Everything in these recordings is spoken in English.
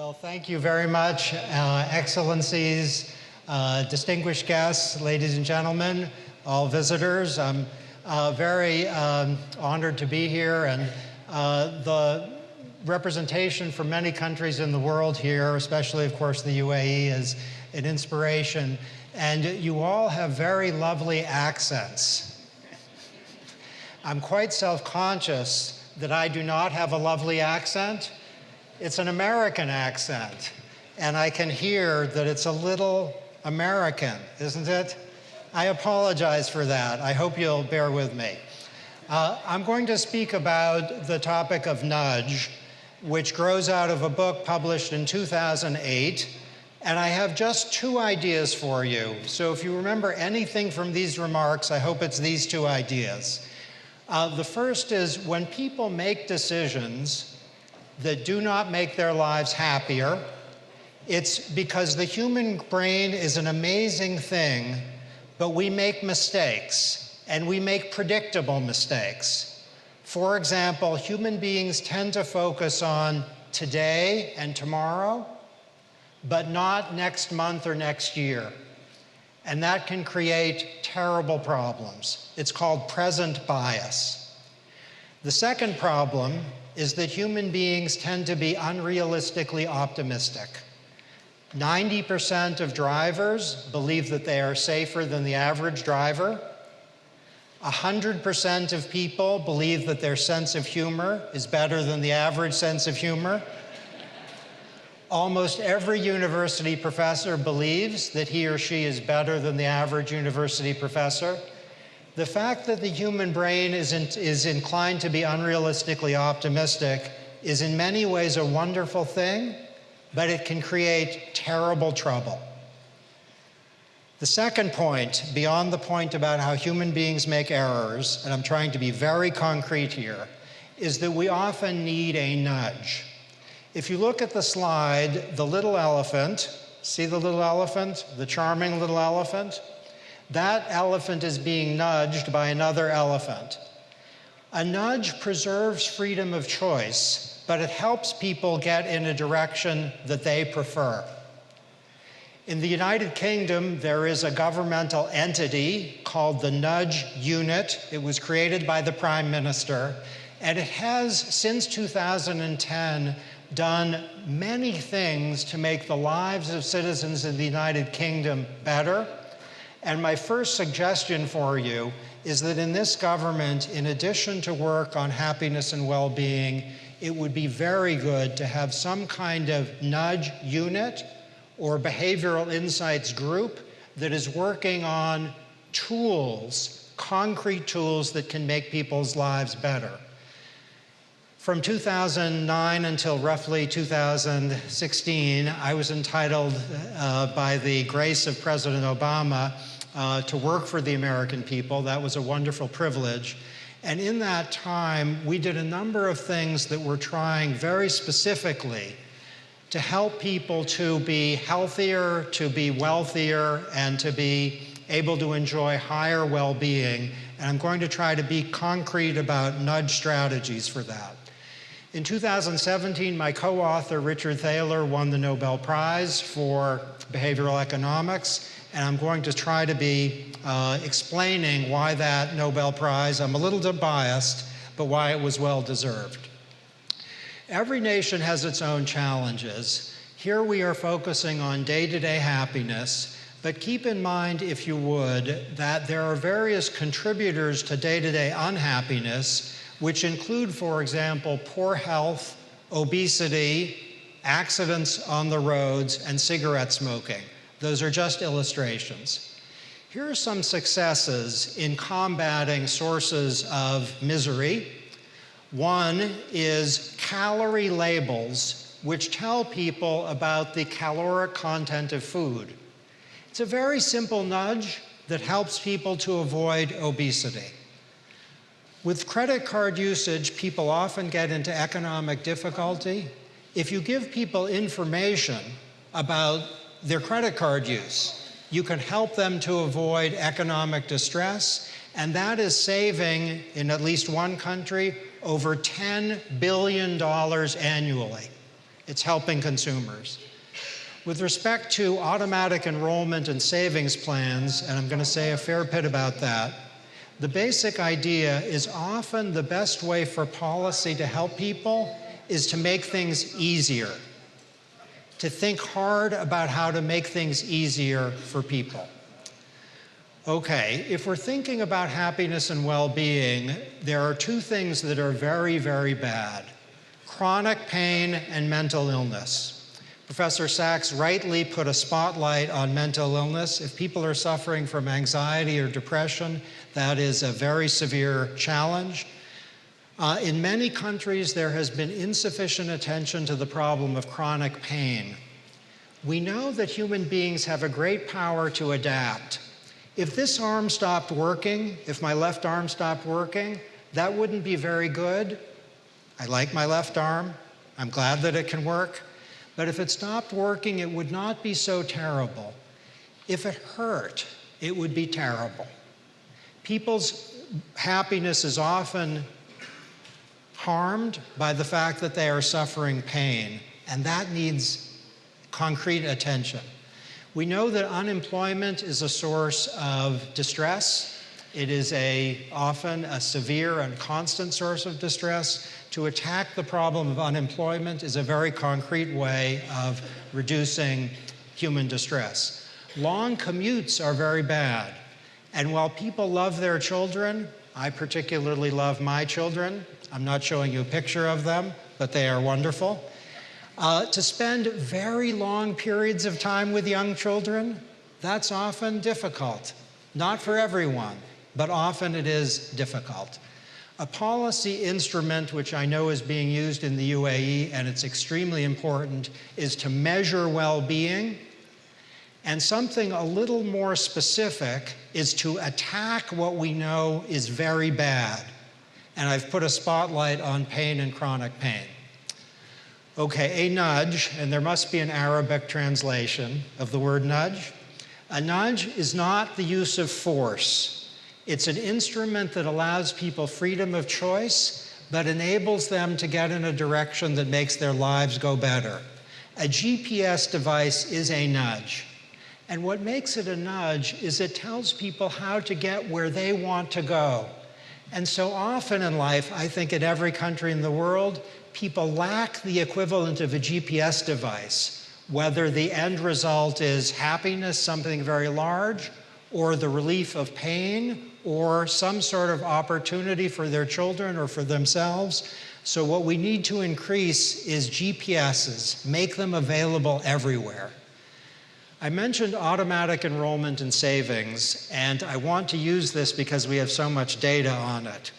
Well, thank you very much, Excellencies, distinguished guests, ladies and gentlemen, all visitors. I'm very honored to be here, and the representation from many countries in the world here, especially, of course, the UAE, is an inspiration. And you all have very lovely accents. I'm quite self-conscious that I do not have a lovely accent. It's an American accent, and I can hear that it's a little American, isn't it? I apologize for that. I hope you'll bear with me. I'm going to speak about the topic of nudge, which grows out of a book published in 2008, and I have just two ideas for you. So if you remember anything from these remarks, I hope it's these two ideas. The first is, when people make decisions that do not make their lives happier, it's because the human brain is an amazing thing, but we make mistakes, and we make predictable mistakes. For example, human beings tend to focus on today and tomorrow, but not next month or next year. And that can create terrible problems. It's called present bias. The second problem is that human beings tend to be unrealistically optimistic. 90% of drivers believe that they are safer than the average driver. 100% of people believe that their sense of humor is better than the average sense of humor. Almost every university professor believes that he or she is better than the average university professor. The fact that the human brain is inclined to be unrealistically optimistic is in many ways a wonderful thing, but it can create terrible trouble. The second point, beyond the point about how human beings make errors, and I'm trying to be very concrete here, is that we often need a nudge. If you look at the slide, the little elephant, see the little elephant, the charming little elephant? That elephant is being nudged by another elephant. A nudge preserves freedom of choice, but it helps people get in a direction that they prefer. In the United Kingdom, there is a governmental entity called the Nudge Unit. It was created by the Prime Minister, and it has, since 2010, done many things to make the lives of citizens in the United Kingdom better. And my first suggestion for you is that in this government, in addition to work on happiness and well-being, it would be very good to have some kind of nudge unit or behavioral insights group that is working on tools, concrete tools that can make people's lives better. From 2009 until roughly 2016, I was entitled, by the grace of President Obama, to work for the American people. That was a wonderful privilege. And in that time, we did a number of things that we're trying very specifically to help people to be healthier, to be wealthier, and to be able to enjoy higher well-being. And I'm going to try to be concrete about nudge strategies for that. In 2017, my co-author, Richard Thaler, won the Nobel Prize for behavioral economics, and I'm going to try to be explaining why that Nobel Prize, I'm a little bit biased, but why it was well-deserved. Every nation has its own challenges. Here we are focusing on day-to-day happiness, but keep in mind, if you would, that there are various contributors to day-to-day unhappiness, which include, for example, poor health, obesity, accidents on the roads, and cigarette smoking. Those are just illustrations. Here are some successes in combating sources of misery. One is calorie labels, which tell people about the caloric content of food. It's a very simple nudge that helps people to avoid obesity. With credit card usage, people often get into economic difficulty. If you give people information about their credit card use, you can help them to avoid economic distress, and that is saving, in at least one country, over $10 billion annually. It's helping consumers. With respect to automatic enrollment and savings plans, and I'm going to say a fair bit about that, the basic idea is often the best way for policy to help people is to make things easier, to think hard about how to make things easier for people. Okay, if we're thinking about happiness and well-being, there are two things that are very, very bad: chronic pain and mental illness. Professor Sachs rightly put a spotlight on mental illness. If people are suffering from anxiety or depression, that is a very severe challenge. In many countries, there has been insufficient attention to the problem of chronic pain. We know that human beings have a great power to adapt. If this arm stopped working, if my left arm stopped working, that wouldn't be very good. I like my left arm. I'm glad that it can work. But if it stopped working, it would not be so terrible. If it hurt, it would be terrible. People's happiness is often harmed by the fact that they are suffering pain, and that needs concrete attention. We know that unemployment is a source of distress. It is often a severe and constant source of distress. To attack the problem of unemployment is a very concrete way of reducing human distress. Long commutes are very bad. And while people love their children, I particularly love my children. I'm not showing you a picture of them, but they are wonderful. To spend very long periods of time with young children, that's often difficult. Not for everyone, but often it is difficult. A policy instrument, which I know is being used in the UAE, and it's extremely important, is to measure well-being. And something a little more specific is to attack what we know is very bad. And I've put a spotlight on pain and chronic pain. Okay, a nudge, and there must be an Arabic translation of the word nudge. A nudge is not the use of force. It's an instrument that allows people freedom of choice, but enables them to get in a direction that makes their lives go better. A GPS device is a nudge. And what makes it a nudge is it tells people how to get where they want to go. And so often in life, I think in every country in the world, people lack the equivalent of a GPS device, whether the end result is happiness, something very large, or the relief of pain, or some sort of opportunity for their children or for themselves. So what we need to increase is GPSs, make them available everywhere. I mentioned automatic enrollment and savings, and I want to use this because we have so much data on it.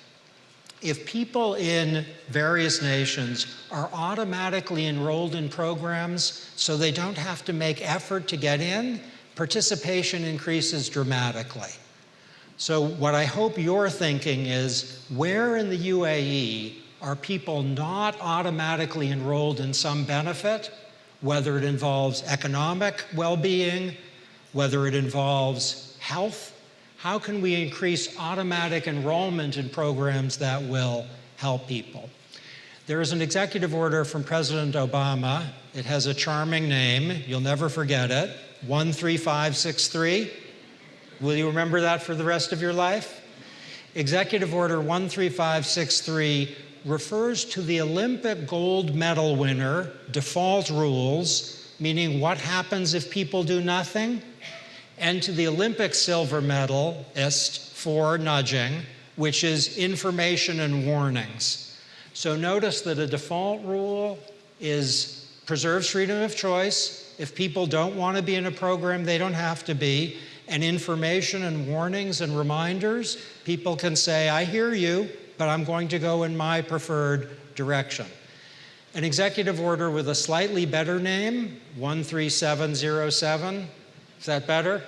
If people in various nations are automatically enrolled in programs so they don't have to make effort to get in, participation increases dramatically. So what I hope you're thinking is, where in the UAE are people not automatically enrolled in some benefit, whether it involves economic well-being, whether it involves health? How can we increase automatic enrollment in programs that will help people? There is an executive order from President Obama. It has a charming name. You'll never forget it. 13563. Will you remember that for the rest of your life? Executive Order 13563 refers to the Olympic gold medal winner default rules, meaning what happens if people do nothing, and to the Olympic silver medalist for nudging, which is information and warnings. So notice that a default rule preserves freedom of choice. If people don't want to be in a program, they don't have to be. And information and warnings and reminders, people can say, I hear you, but I'm going to go in my preferred direction. An executive order with a slightly better name, 13707, is that better?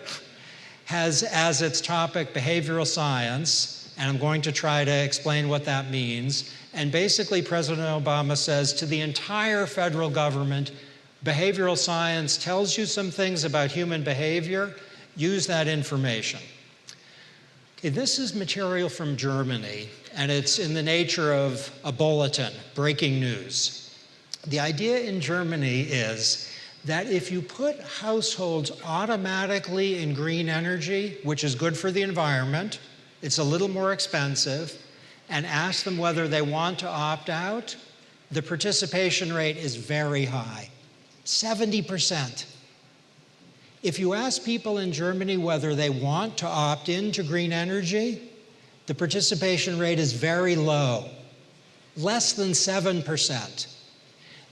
Has as its topic behavioral science, and I'm going to try to explain what that means. And basically, President Obama says to the entire federal government, behavioral science tells you some things about human behavior. Use that information. Okay, this is material from Germany, and it's in the nature of a bulletin, breaking news. The idea in Germany is that if you put households automatically in green energy, which is good for the environment, it's a little more expensive, and ask them whether they want to opt out, the participation rate is very high, 70%. If you ask people in Germany whether they want to opt into green energy, the participation rate is very low, less than 7%.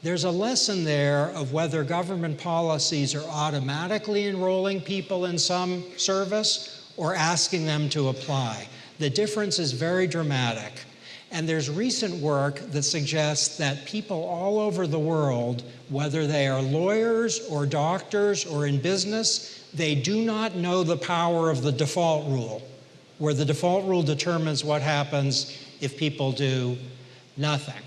There's a lesson there of whether government policies are automatically enrolling people in some service or asking them to apply. The difference is very dramatic. And there's recent work that suggests that people all over the world, whether they are lawyers or doctors or in business, they do not know the power of the default rule, where the default rule determines what happens if people do nothing.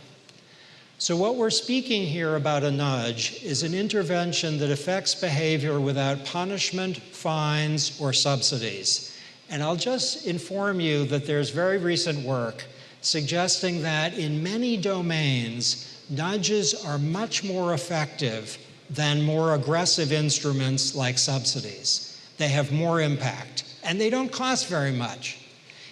So what we're speaking here about a nudge is an intervention that affects behavior without punishment, fines, or subsidies. And I'll just inform you that there's very recent work suggesting that in many domains, nudges are much more effective than more aggressive instruments like subsidies. They have more impact, and they don't cost very much.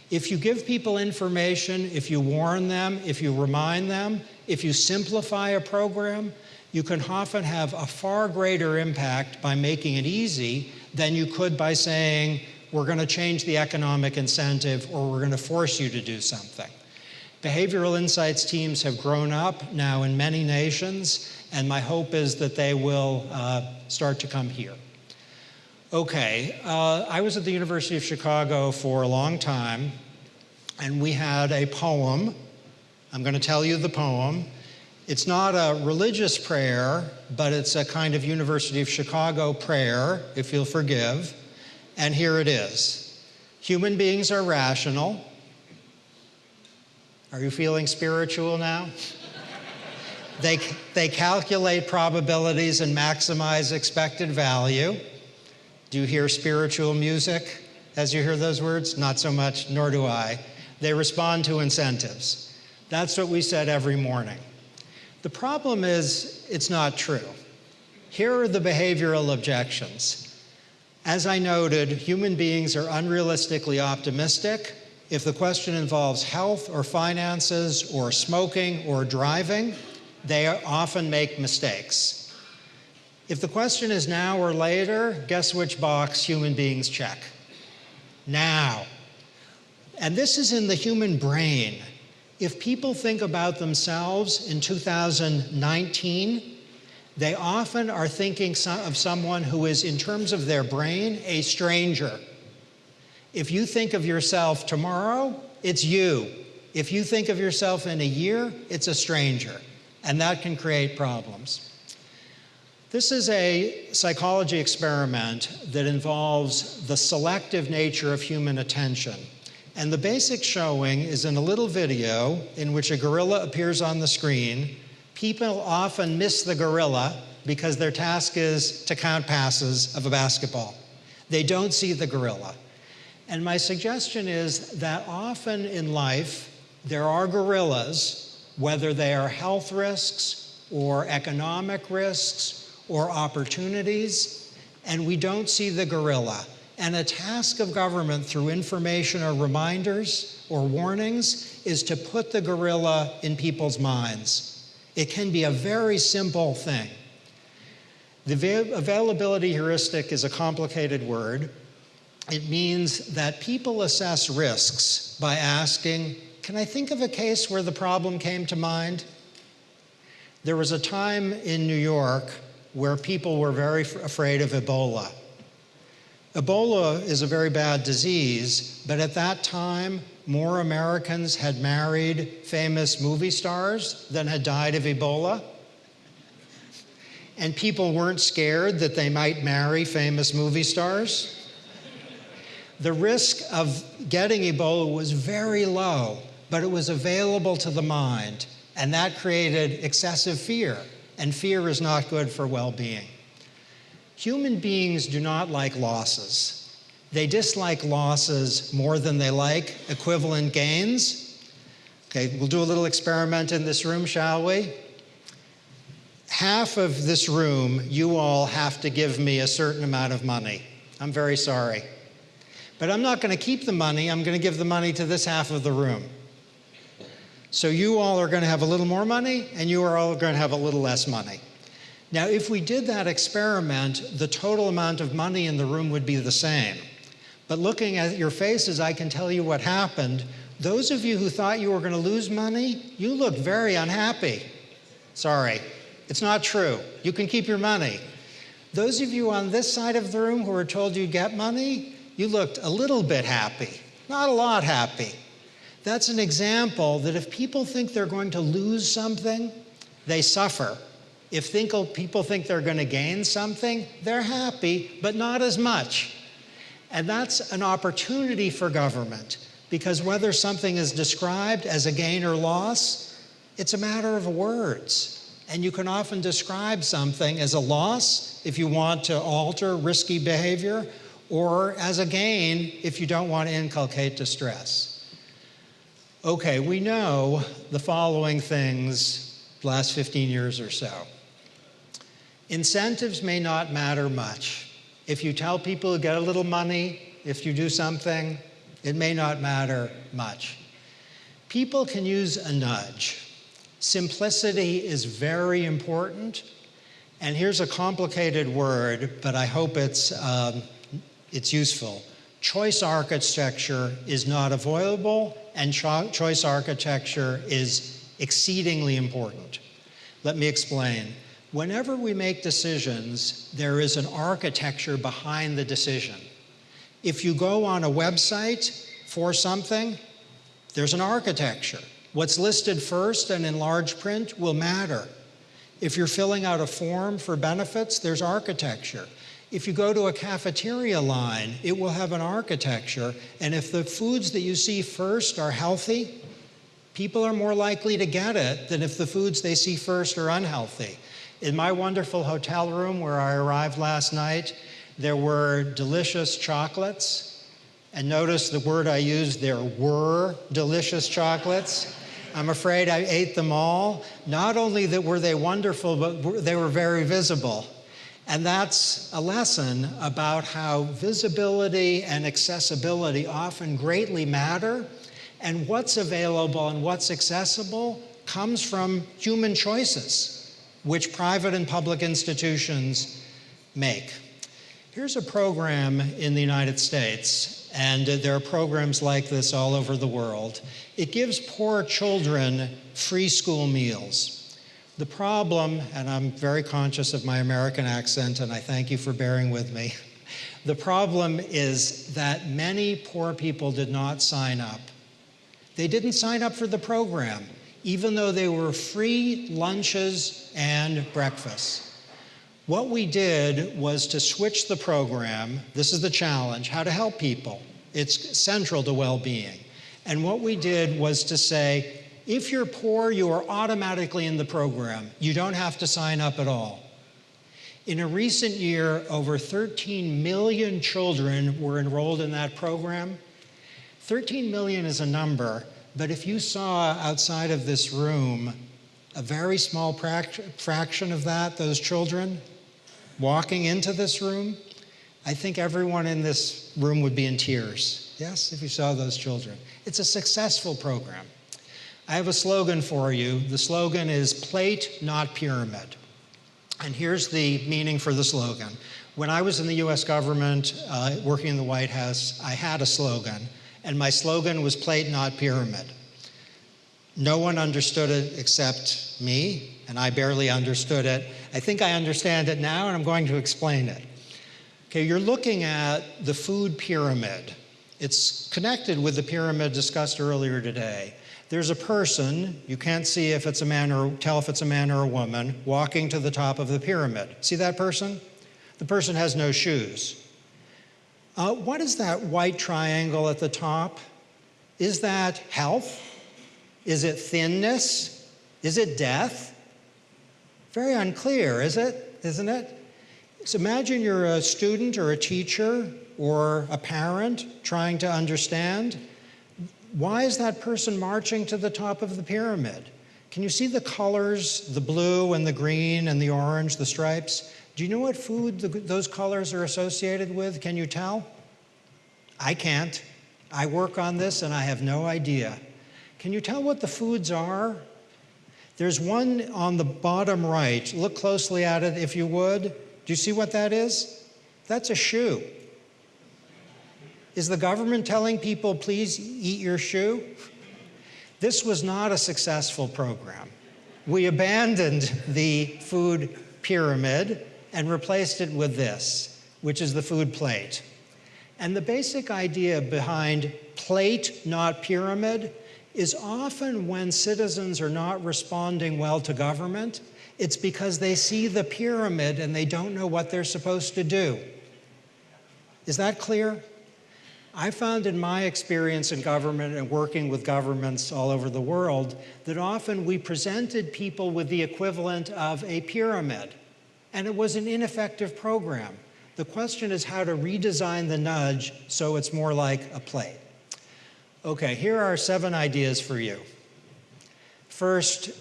If you give people information, if you warn them, if you remind them, if you simplify a program, you can often have a far greater impact by making it easy than you could by saying, we're going to change the economic incentive or we're going to force you to do something. Behavioral insights teams have grown up now in many nations, and my hope is that they will start to come here. Okay, I was at the University of Chicago for a long time, and we had a poem. I'm going to tell you the poem. It's not a religious prayer, but it's a kind of University of Chicago prayer, if you'll forgive. And here it is. Human beings are rational. Are you feeling spiritual now? They calculate probabilities and maximize expected value. Do you hear spiritual music as you hear those words? Not so much, nor do I. They respond to incentives. That's what we said every morning. The problem is, it's not true. Here are the behavioral objections. As I noted, human beings are unrealistically optimistic. If the question involves health or finances or smoking or driving, they often make mistakes. If the question is now or later, guess which box human beings check? Now. And this is in the human brain. If people think about themselves in 2019, they often are thinking of someone who is, in terms of their brain, a stranger. If you think of yourself tomorrow, it's you. If you think of yourself in a year, it's a stranger. And that can create problems. This is a psychology experiment that involves the selective nature of human attention. And the basic showing is in a little video in which a gorilla appears on the screen. People often miss the gorilla because their task is to count passes of a basketball. They don't see the gorilla. And my suggestion is that often in life, there are gorillas, whether they are health risks or economic risks or opportunities, and we don't see the gorilla. And a task of government through information or reminders or warnings is to put the gorilla in people's minds. It can be a very simple thing. The availability heuristic is a complicated word. It means that people assess risks by asking, can I think of a case where the problem came to mind? There was a time in New York where people were very afraid of Ebola. Ebola is a very bad disease, but at that time, more Americans had married famous movie stars than had died of Ebola. And people weren't scared that they might marry famous movie stars. The risk of getting Ebola was very low, but it was available to the mind, and that created excessive fear, and fear is not good for well-being. Human beings do not like losses. They dislike losses more than they like equivalent gains. Okay, we'll do a little experiment in this room, shall we? half of this room, you all have to give me a certain amount of money. I'm very sorry. But I'm not going to keep the money. I'm going to give the money to this half of the room. So you all are going to have a little more money, and you are all going to have a little less money. Now, if we did that experiment, the total amount of money in the room would be the same. But looking at your faces, I can tell you what happened. Those of you who thought you were going to lose money, you looked very unhappy. Sorry, it's not true. You can keep your money. Those of you on this side of the room who were told you'd get money, you looked a little bit happy, not a lot happy. That's an example that if people think they're going to lose something, they suffer. If people think they're going to gain something, they're happy, but not as much. And that's an opportunity for government, because whether something is described as a gain or loss, it's a matter of words. And you can often describe something as a loss if you want to alter risky behavior, or as a gain if you don't want to inculcate distress. Okay, we know the following things the last 15 years or so. Incentives may not matter much. If you tell people to get a little money, if you do something, it may not matter much. People can use a nudge. Simplicity is very important. And here's a complicated word, but I hope it's useful. Choice architecture is not avoidable, and choice architecture is exceedingly important. Let me explain. Whenever we make decisions, there is an architecture behind the decision. If you go on a website for something, there's an architecture. What's listed first and in large print will matter. If you're filling out a form for benefits, there's architecture. If you go to a cafeteria line, it will have an architecture, and if the foods that you see first are healthy, people are more likely to get it than if the foods they see first are unhealthy. In my wonderful hotel room where I arrived last night, there were delicious chocolates, and notice the word I used, there were delicious chocolates. I'm afraid I ate them all. Not only were they wonderful, but they were very visible. And that's a lesson about how visibility and accessibility often greatly matter, and what's available and what's accessible comes from human choices, which private and public institutions make. Here's a program in the United States, and there are programs like this all over the world. It gives poor children free school meals. The problem, and I'm very conscious of my American accent, and I thank you for bearing with me. The problem is that many poor people did not sign up. They didn't sign up for the program, even though they were free lunches and breakfasts. What we did was to switch the program. This is the challenge, how to help people. It's central to well-being. And what we did was to say, if you're poor, you are automatically in the program. You don't have to sign up at all. In a recent year, over 13 million children were enrolled in that program. 13 million is a number, but if you saw outside of this room a very small fraction of that, those children, walking into this room, I think everyone in this room would be in tears. Yes, if you saw those children. It's a successful program. I have a slogan for you. The slogan is plate, not pyramid. And here's the meaning for the slogan. When I was in the US government, working in the White House, I had a slogan, and my slogan was plate, not pyramid. No one understood it except me, and I barely understood it. I think I understand it now, and I'm going to explain it. Okay, you're looking at the food pyramid. It's connected with the pyramid discussed earlier today. There's a person, you can't see if it's a man or tell if it's a man or a woman, walking to the top of the pyramid. See that person? The person has no shoes. What is that white triangle at the top? Is that health? Is it thinness? Is it death? Very unclear, isn't it? So imagine you're a student or a teacher or a parent trying to understand. Why is that person marching to the top of the pyramid? Can you see the colors, the blue and the green and the orange, the stripes? Do you know what food those colors are associated with? Can you tell? I can't. I work on this and I have no idea. Can you tell what the foods are? There's one on the bottom right. Look closely at it if you would. Do you see what that is? That's a shoe. Is the government telling people, please eat your shoe? This was not a successful program. We abandoned the food pyramid and replaced it with this, which is the food plate. And the basic idea behind plate, not pyramid, is often when citizens are not responding well to government, it's because they see the pyramid and they don't know what they're supposed to do. Is that clear? I found in my experience in government and working with governments all over the world that often we presented people with the equivalent of a pyramid, and it was an ineffective program. The question is how to redesign the nudge so it's more like a plate. Okay, here are 7 ideas for you. First,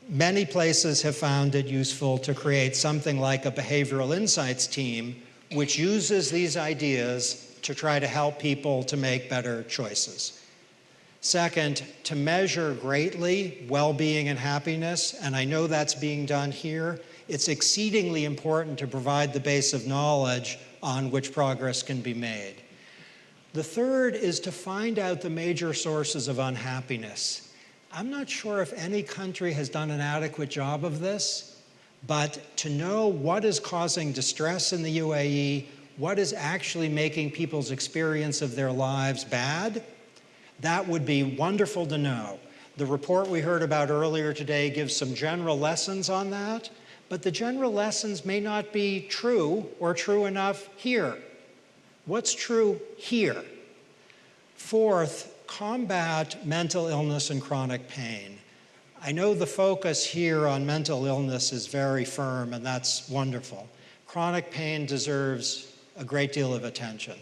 many places have found it useful to create something like a behavioral insights team which uses these ideas to try to help people to make better choices. Second, to measure greatly well-being and happiness, and I know that's being done here, it's exceedingly important to provide the base of knowledge on which progress can be made. The third is to find out the major sources of unhappiness. I'm not sure if any country has done an adequate job of this, but to know what is causing distress in the UAE, what is actually making people's experience of their lives bad, that would be wonderful to know. The report we heard about earlier today gives some general lessons on that, but the general lessons may not be true or true enough here. What's true here? Fourth, combat mental illness and chronic pain. I know the focus here on mental illness is very firm, and that's wonderful. Chronic pain deserves a great deal of attention.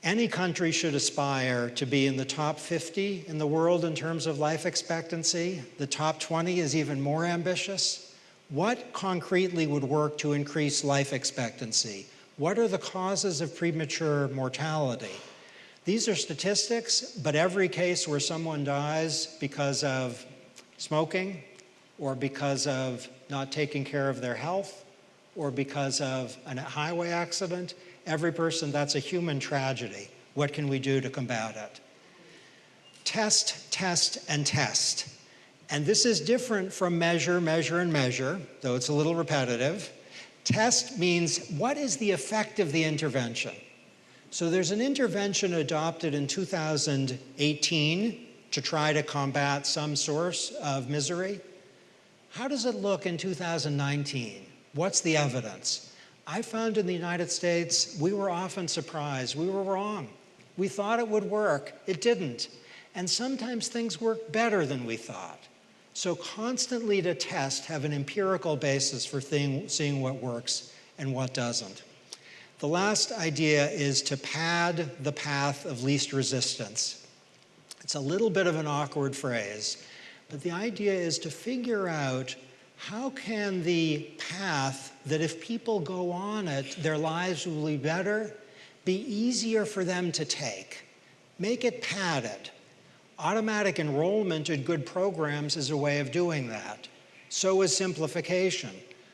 Any country should aspire to be in the top 50 in the world in terms of life expectancy. The top 20 is even more ambitious. What concretely would work to increase life expectancy? What are the causes of premature mortality? These are statistics, but every case where someone dies because of smoking, or because of not taking care of their health, or because of a highway accident, every person, that's a human tragedy. What can we do to combat it? Test, test, and test. And this is different from measure, measure, and measure, though it's a little repetitive. Test means, what is the effect of the intervention? So there's an intervention adopted in 2018 to try to combat some source of misery. How does it look in 2019? What's the evidence? I found in the United States, we were often surprised. We were wrong. We thought it would work. It didn't. And sometimes things work better than we thought. So constantly to test, have an empirical basis for seeing what works and what doesn't. The last idea is to pad the path of least resistance. It's a little bit of an awkward phrase, but the idea is to figure out how can the path that if people go on it, their lives will be better, be easier for them to take. Make it padded. Automatic enrollment in good programs is a way of doing that. So is simplification.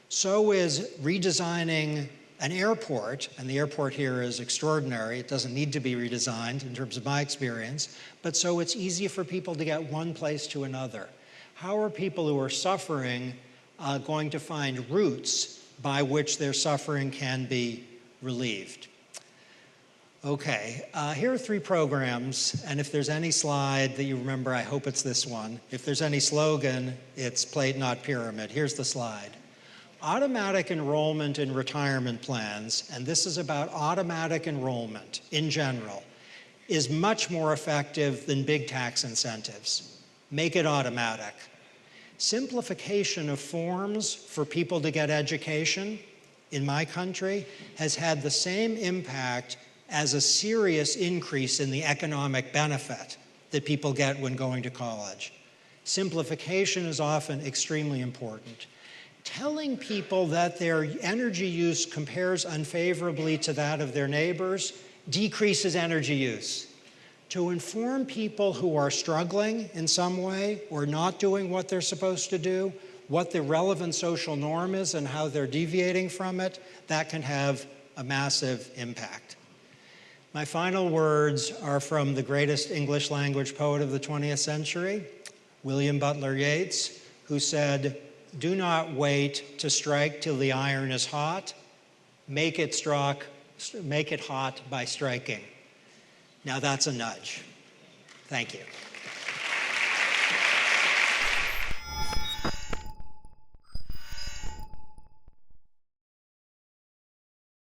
So is redesigning an airport, and the airport here is extraordinary. It doesn't need to be redesigned in terms of my experience, but so it's easy for people to get one place to another. How are people who are suffering going to find routes by which their suffering can be relieved? Okay, here are 3 programs, and if there's any slide that you remember, I hope it's this one. If there's any slogan, it's plate, not pyramid. Here's the slide. Automatic enrollment in retirement plans, and this is about automatic enrollment in general, is much more effective than big tax incentives. Make it automatic. Simplification of forms for people to get education in my country has had the same impact as a serious increase in the economic benefit that people get when going to college. Simplification is often extremely important. Telling people that their energy use compares unfavorably to that of their neighbors decreases energy use. To inform people who are struggling in some way or not doing what they're supposed to do, what the relevant social norm is and how they're deviating from it, that can have a massive impact. My final words are from the greatest English language poet of the 20th century, William Butler Yeats, who said, "Do not wait to strike till the iron is hot. Make it hot by striking." Now that's a nudge. Thank you.